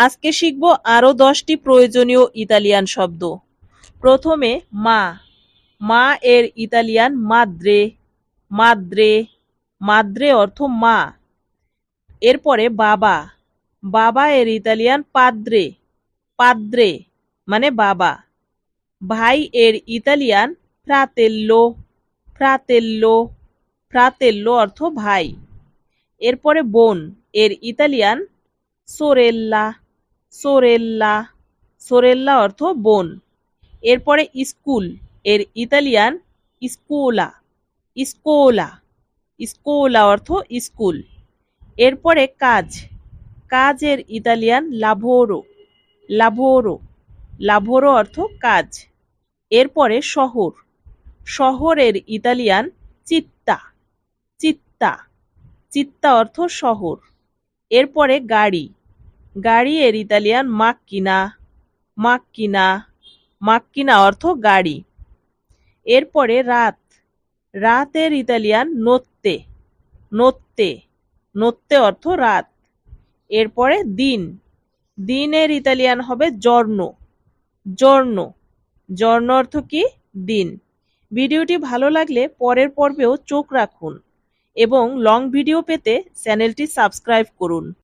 আজকে শিখব আরও 10টি প্রয়োজনীয় ইতালিয়ান শব্দ। প্রথমে মা। মা এর ইতালিয়ান মাদ্রে। মাদ্রে, মাদ্রে অর্থ মা। এরপরে বাবা। বাবা এর ইতালিয়ান পাদ্রে। পাদ্রে মানে বাবা। ভাই এর ইতালিয়ান ফ্রাতেল্লো। ফ্রাতেল্লো, ফ্রাতেল্লো অর্থ ভাই। এরপরে বোন এর ইতালিয়ান সোরেল্লা। সোরেল্লা, সোরেল্লা অর্থ বোন। এরপরে স্কুল এর ইতালিয়ান স্কুলা। স্কুলা, স্কুলা অর্থ স্কুল। এরপরে কাজ। কাজের ইতালিয়ান লাভোরো। লাভোরো, লাভোরো অর্থ কাজ। এরপরে শহর। শহরের ইতালিয়ান চিত্তা। চিত্তা, চিত্তা অর্থ শহর। এরপরে গাড়ি। গাড়ি এর ইতালিয়ান মাক্কিনা। মাক্কিনা, মাক্কিনা অর্থ গাড়ি। এরপরে রাত। রাতের ইতালিয়ান নোত্তে। নোত্তে, নোত্তে অর্থ রাত। এরপরে দিন। দিনের ইতালিয়ান হবে জর্নো। জর্নো, জর্নো অর্থ কি দিন। ভিডিওটি ভালো লাগলে পরের পর্বেও চোখ রাখুন এবং লং ভিডিও পেতে চ্যানেলটি সাবস্ক্রাইব করুন।